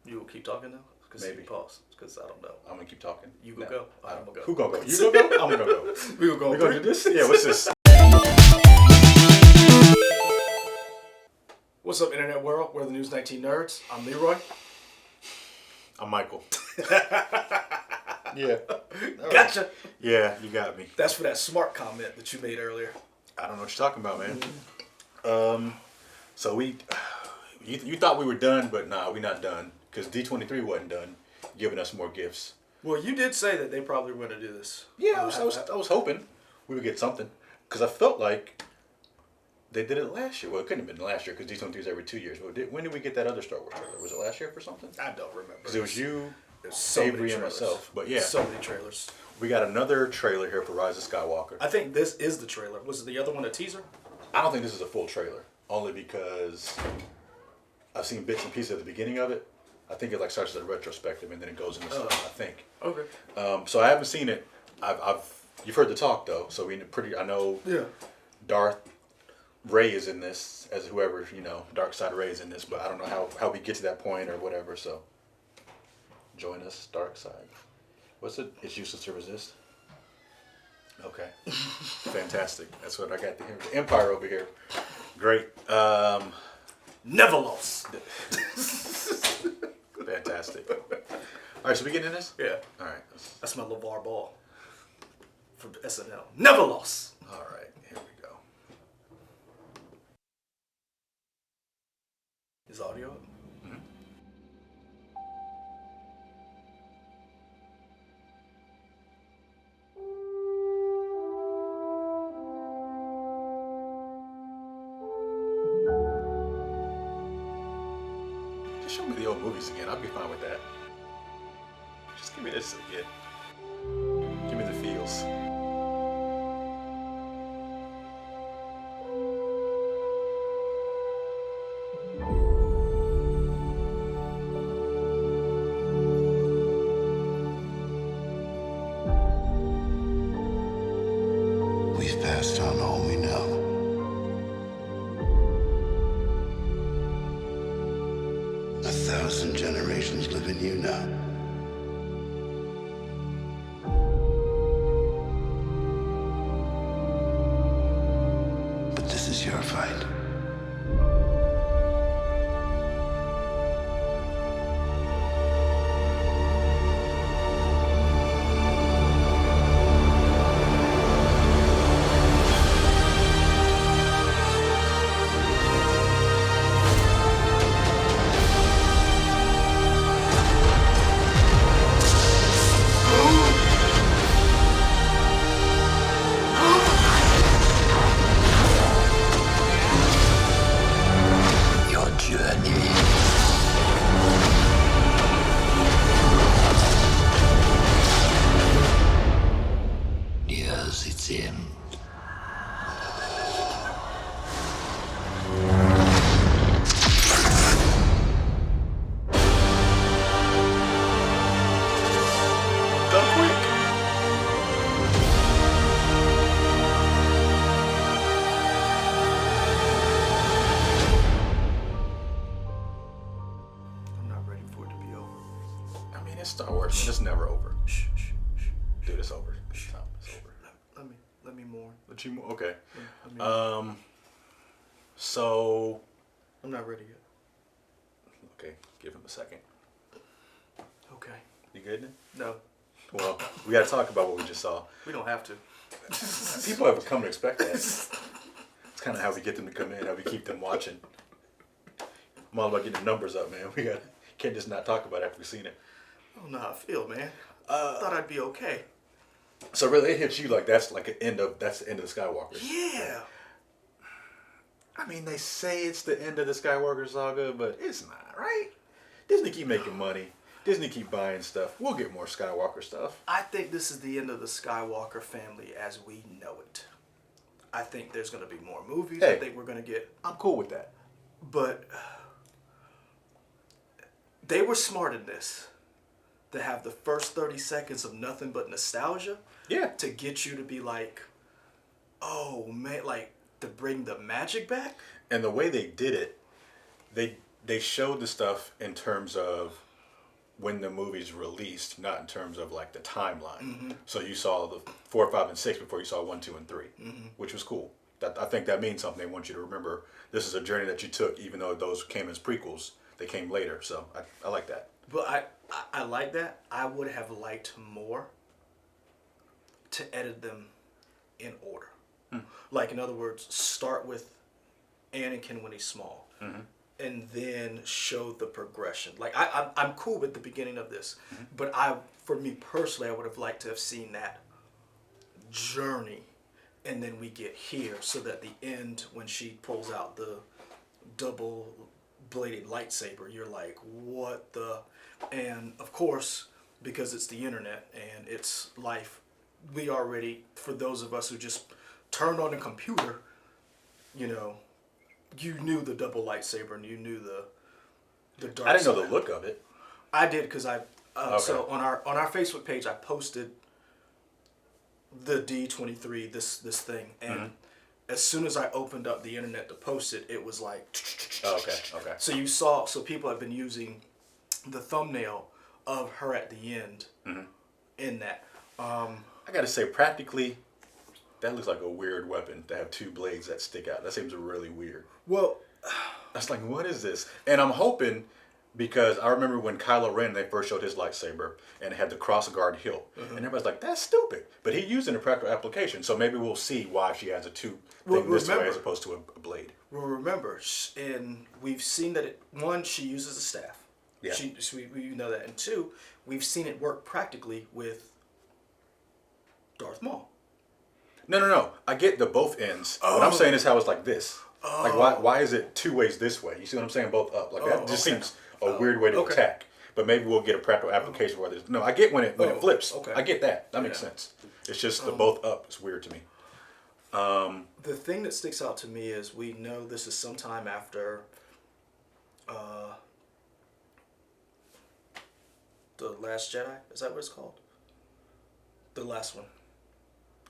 You will keep talking now? Maybe. Pause, because I don't know. I'm gonna keep talking. You gonna go? I'm gonna go. Who gonna go? You gonna go? I'm gonna go. We gonna do this? Yeah, what's this? What's up, Internet world? We're the News 19 Nerds. I'm Leroy. I'm Michael. Yeah. Gotcha. Right. Yeah, you got me. That's for that smart comment that you made earlier. I don't know what you're talking about, man. So you thought we were done, but nah, we're not done. Because D23 wasn't done giving us more gifts. Well, you did say that they probably were going to do this. Yeah, I was hoping we would get something. Because I felt like they did it last year. Well, it couldn't have been last year because D23 is every 2 years. But when did we get that other Star Wars trailer? Was it last year for something? I don't remember. Because it was you, so Avery, and myself. But yeah. So many trailers. We got another trailer here for Rise of Skywalker. I think this is the trailer. Was the other one a teaser? I don't think this is a full trailer. Only because I've seen bits and pieces at the beginning of it. I think it like starts as a retrospective and then it goes into stuff, I think. Okay. So I haven't seen it. You've heard the talk though, so I know Darth Ray is in this as whoever, Dark Side Ray is in this, but I don't know how we get to that point or whatever, so join us, Dark Side. What's it? It's useless to resist. Okay. Fantastic. That's what I got to hear. The Empire over here. Great. Never lost. Fantastic. All right, so we getting in this? Yeah. All right. That's my LeVar Ball from SNL. Never lost. All right, here we go. Is audio up? Mm-hmm. Just show me the old movies again. I'll be fine with that. Just give me this again. Give me the feels. We've passed on all we know. A 1,000 generations live in you now. But this is your fight. Your journey. Nears its end. Done quick. I'm not ready for it to be over. I mean, it's Star Wars, man. It's never over. Shh, shh, shh. Dude, it's over. It's time. It's over. Let me mourn. Let you okay. Let me mourn. So I'm not ready yet. okay, give him a second. Okay. You good? No, Well, we got to talk about what we just saw. we don't have to. People have come to expect that. It's kind of how we get them to come in, how we keep them watching. I'm all about getting the numbers up, man. Can't just not talk about it after we've seen it. I don't know how I feel, man. I thought I'd be okay. So really, it hits you like that's the end of the Skywalker. Yeah. I mean, they say it's the end of the Skywalker saga, but it's not, right? Disney keep making money. Disney keep buying stuff. We'll get more Skywalker stuff. I think this is the end of the Skywalker family as we know it. I think there's going to be more movies. Hey. I think we're going to get... I'm cool with that. But they were smart in this. To have the first 30 seconds of nothing but nostalgia. Yeah. To get you to be like, oh man, like to bring the magic back. And the way they did it, they showed the stuff in terms of when the movie's released, not in terms of like the timeline. Mm-hmm. So you saw the 4, 5, and 6 before you saw 1, 2, and 3, Mm-hmm. which was cool. That I think that means something. They want you to remember this is a journey that you took, even though those came as prequels. They came later, so I like that. But I like that. I would have liked more to edit them in order. Like, in other words, start with Anakin when he's small, and then show the progression. Like, I'm cool with the beginning of this, but for me personally, I would have liked to have seen that journey, and then we get here, so that the end, when she pulls out the double-bladed lightsaber, you're like, what the... And, of course, because it's the internet and it's life, we already, for those of us who just turned on the computer, you knew the double lightsaber and you knew the dark I didn't know side. the look of it. I did, because Okay. so on our Facebook page I posted the D23 this thing, and as soon as I opened up the internet to post it, it was like Okay. so people have been using the thumbnail of her at the end in that. I gotta say, practically, that looks like a weird weapon to have two blades that stick out. That seems really weird. Well, That's like, what is this? And I'm hoping, because I remember when Kylo Ren, they first showed his lightsaber and it had the cross guard hilt, and everybody's like, that's stupid. But he used it in a practical application, so maybe we'll see why she has a two thing this way as opposed to a blade. well, remember, and we've seen that she uses a staff. Yeah. We know that, and two, we've seen it work practically with Darth Maul. No. I get the both ends. What I'm saying is how it's like this. Like, why is it two ways this way? You see what I'm saying? Both up. Like, that just seems a weird way to attack. But maybe we'll get a practical application where there's... No, I get when it flips. Okay. I get that. That makes sense. It's just the both up is weird to me. The thing that sticks out to me is we know this is sometime after The Last Jedi. Is that what it's called? The last one.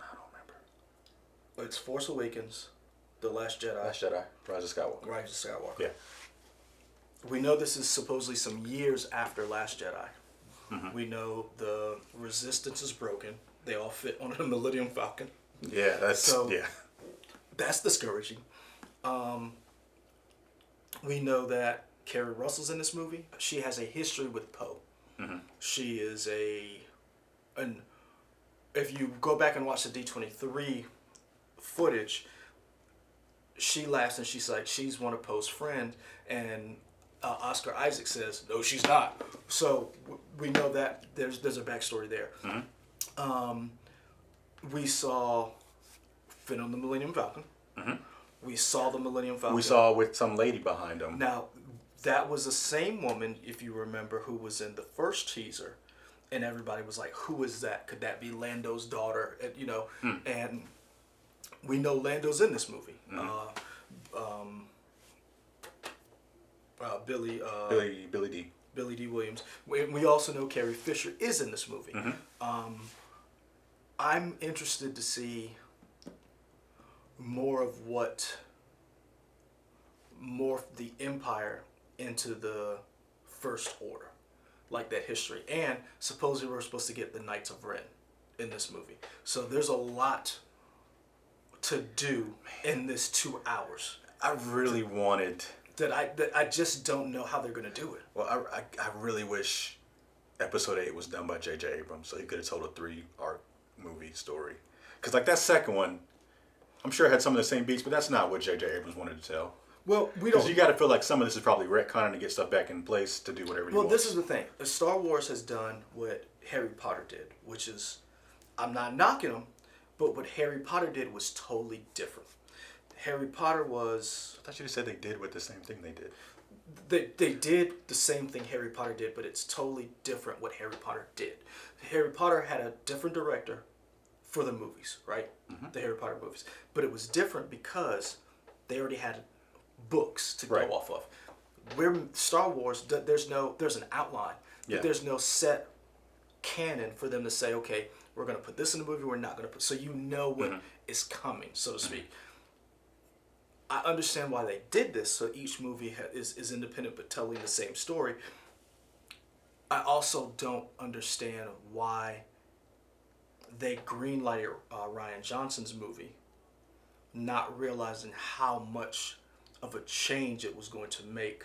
I don't remember. It's Force Awakens, The Last Jedi. Last Jedi, Rise of Skywalker. Rise of Skywalker. Yeah. We know this is supposedly some years after Last Jedi. We know the Resistance is broken. They all fit on a Millennium Falcon. Yeah, That's discouraging. We know that Kerry Russell's in this movie. She has a history with Poe. She is if you go back and watch the D23 footage, she laughs and she's like, she's one of Poe's friends, and Oscar Isaac says, no, she's not. So we know that there's a backstory there. We saw Finn on the Millennium Falcon. We saw the Millennium Falcon. We saw with some lady behind him. Now, that was the same woman, if you remember, who was in the first teaser, and everybody was like, "Who is that? Could that be Lando's daughter?" And, and we know Lando's in this movie. Billy D. Williams. We also know Carrie Fisher is in this movie. I'm interested to see more of what morphed the Empire into the First Order, like that history. And supposedly we're supposed to get the Knights of Ren in this movie. So there's a lot to do in this 2 hours. I really wanted... That I just don't know how they're going to do it. Well, I really wish Episode 8 was done by J.J. Abrams, so he could have told a 3-arc movie story. Because, like, that second one, I'm sure it had some of the same beats, but that's not what J.J. Abrams wanted to tell. Well, we don't... Because you got to feel like some of this is probably retconning to get stuff back in place to do whatever he wants. Well, this is the thing. Star Wars has done what Harry Potter did, which is... I'm not knocking them, but what Harry Potter did was totally different. Harry Potter was... I thought you just said they did with the same thing they did. They did the same thing Harry Potter did, but it's totally different what Harry Potter did. Harry Potter had a different director for the movies, right? The Harry Potter movies. But it was different because they already had books to go off of. Where Star Wars, there's an outline, but there's no set canon for them to say, okay, we're going to put this in the movie, we're not going to put... So you know what is coming, so to speak. I understand why they did this, so each movie is independent but telling the same story. I also don't understand why they greenlighted Rian Johnson's movie, not realizing how much of a change it was going to make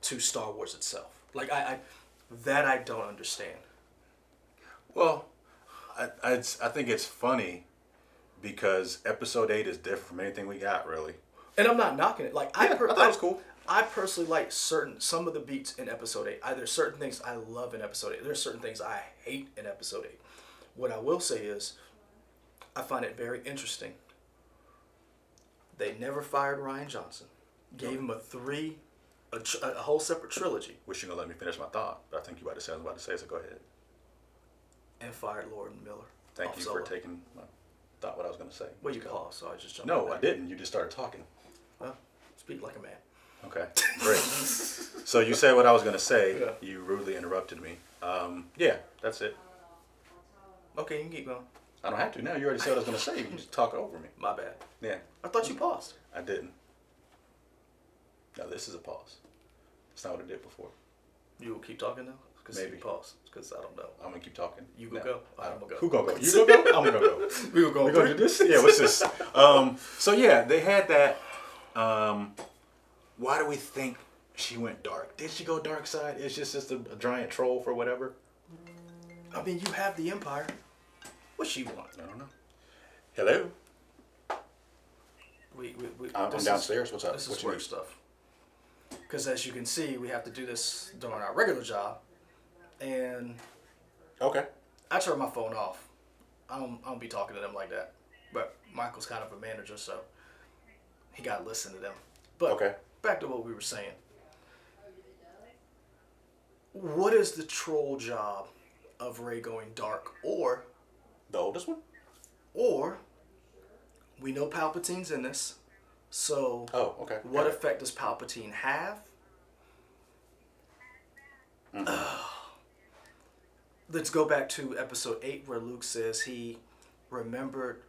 to Star Wars itself. Like I don't understand. Well, I think it's funny because Episode 8 is different from anything we got, really. And I'm not knocking it. Like I thought it was cool. I personally like some of the beats in Episode 8. There's certain things I love in Episode 8. There's certain things I hate in Episode 8. What I will say is, I find it very interesting. They never fired Rian Johnson. Gave him a whole separate trilogy. Wish you gonna let me finish my thought, but I think you about to say what I was about to say, so go ahead. And fired Lord Miller. Thank you for taking my thought. What I was gonna say. Well, you paused, so I just jumped. No, I didn't. You just started talking. Well, speak like a man. Okay, great. So you said what I was gonna say. Yeah. You rudely interrupted me. Yeah, that's it. Okay, you can keep going. I don't have to now. You already said what I was gonna say. You can just talk over me. My bad. Yeah. I thought you paused. I didn't. No, this is a pause. That's not what I did before. You will keep talking now? Maybe. You pause. Because I don't know. I'm gonna keep talking. You gonna go? I'm gonna go. Who gonna go? You gonna go? I'm gonna go. We gonna go. We gonna do this? Yeah. What's this? So yeah, they had that. Why do we think she went dark? Did she go dark side? It's just a giant troll for whatever. I mean, you have the Empire. What she want? I don't know. Hello. I'm this downstairs. What's up? This What is you work need? stuff. Because as you can see, we have to do this during our regular job, and Okay. I turn my phone off. I don't be talking to them like that. But Michael's kind of a manager, so he got to listen to them. But Okay. back to what we were saying. What is the troll job of Rey going dark? Or The oldest one? we know Palpatine's in this. So Oh, okay. what effect does Palpatine have? Let's go back to Episode 8 where Luke says he remembered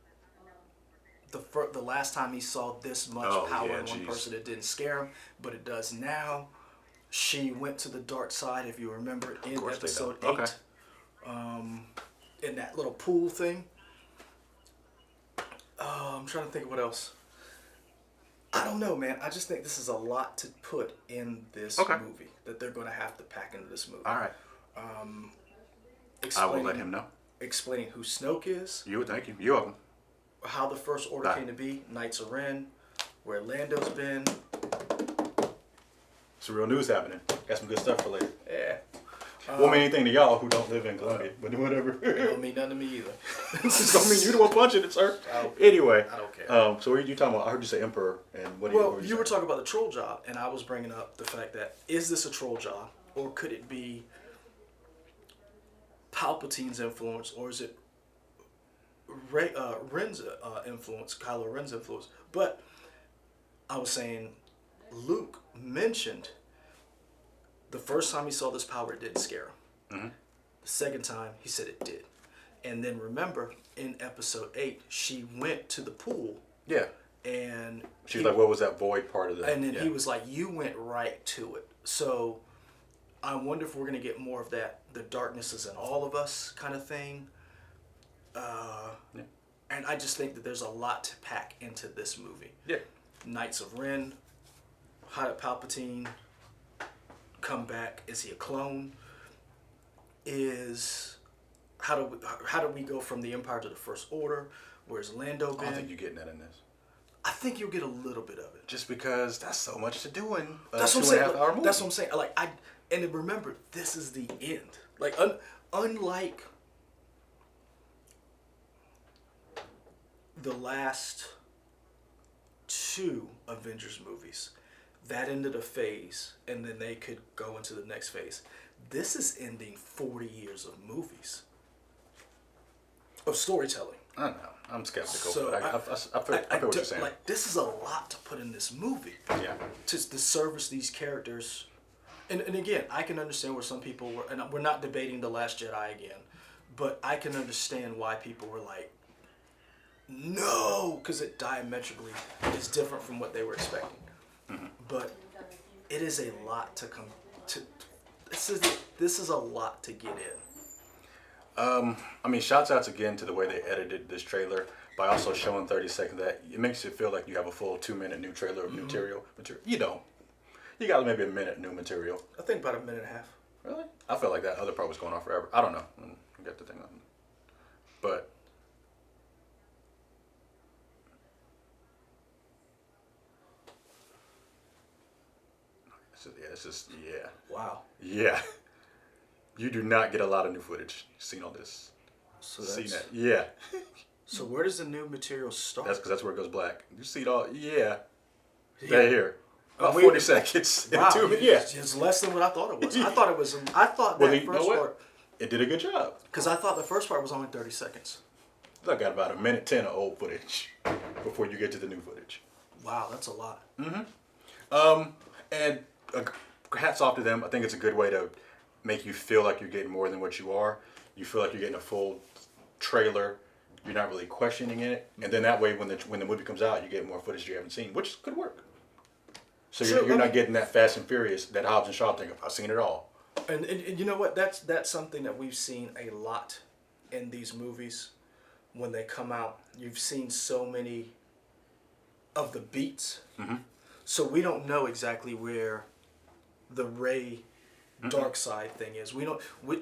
the last time he saw this much power in one person. It didn't scare him, but it does now. She went to the dark side, if you remember, in Episode 8. Okay. In that little pool thing. I'm trying to think of what else. I don't know, man. I just think this is a lot to put in this movie that they're going to have to pack into this movie. All right. I will let him know. Explaining who Snoke is. Thank you. You're welcome. How the First Order came to be. Knights of Ren. Where Lando's been. Some real news happening. Got some good stuff for later. Yeah. Won't mean anything to y'all who don't live in Columbia, but whatever. It don't mean nothing to me either. Don't mean you the one punching it, sir. Anyway. I don't care. So what are you talking about? I heard you say Emperor, and what you were talking about the troll job, and I was bringing up the fact that, is this a troll job, or could it be Palpatine's influence, or is it Ren's influence, Kylo Ren's influence? But I was saying, Luke mentioned the first time he saw this power, it didn't scare him. Mm-hmm. The second time, he said it did. And then remember, in Episode 8, she went to the pool. Yeah. And she was like, what was that void part of the... And then he was like, you went right to it. So I wonder if we're going to get more of that, the darkness is in all of us kind of thing. And I just think that there's a lot to pack into this movie. Yeah. Knights of Ren, how did Palpatine come back? Is he a clone? How do we go from the Empire to the First Order? Where's Lando been? I don't think you're getting that in this. I think you'll get a little bit of it. Just because that's so much to do in that's a 2.5 hour movie. That's what I'm saying. And remember, this is the end. Like unlike the last two Avengers movies, that ended a phase, and then they could go into the next phase. This is ending 40 years of movies. Of storytelling. I don't know. I'm skeptical. So but I feel what you're saying. Like, this is a lot to put in this movie. Yeah. To service these characters. And again, I can understand where some people were, and we're not debating The Last Jedi again, but I can understand why people were like, no, because it diametrically is different from what they were expecting. Mm-hmm. But it is a lot to come to this is a lot to get in. I mean, shouts outs again to the way they edited this trailer by also showing 30 seconds. That it makes you feel like you have a full 2-minute new trailer of material. You don't. You got maybe a minute new material. I think about a minute and a half. Really? I felt like that other part was going on forever. I don't know. I got the thing on. But it's just Wow. Yeah. You do not get a lot of new footage. Seen all this. So Seen that. Yeah. So where does the new material start? That's because that's where it goes black. You see it all. Yeah. Yeah. Right here. About 40 seconds. Wow. Yeah. It's less than what I thought it was. I thought that first part. It did a good job. Because I thought the first part was only 30 seconds. I got about 1:10 of old footage before you get to the new footage. Wow, that's a lot. And hats off to them. I think it's a good way to make you feel like you're getting more than what you are. You feel like you're getting a full trailer. You're not really questioning it. And then that way, when the movie comes out, you get more footage you haven't seen, which could work. So you're not getting that Fast and Furious, that Hobbs and Shaw thing. I've seen it all. And you know what? That's something that we've seen a lot in these movies when they come out. You've seen so many of the beats. So we don't know exactly where the Rey dark side thing is.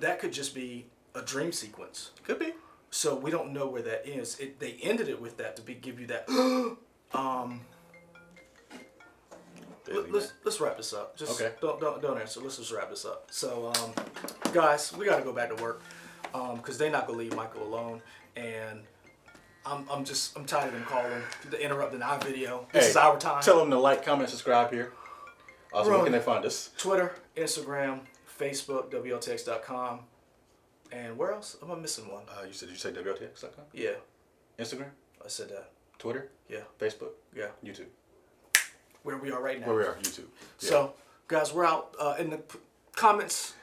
That could just be a dream sequence. Could be. So we don't know where that is. They ended it with that to give you that. Let's wrap this up. Just okay. Don't answer. Let's just wrap this up. So guys, we gotta go back to work because they're not gonna leave Michael alone, and I'm tired of them calling, interrupting our video. This is our time. Tell them to like, comment, subscribe here. Also, where can they find us? Twitter, Instagram, Facebook, WLTX.com. And where else? Am I missing one? You say WLTX.com? Yeah. Instagram? I said that. Twitter? Yeah. Facebook? Yeah. YouTube. Where we are right now. Where we are, YouTube. Yeah. So, guys, we're out. In the comments,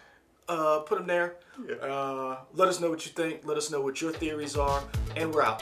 put them there. Yeah. Let us know what you think. Let us know what your theories are. And we're out.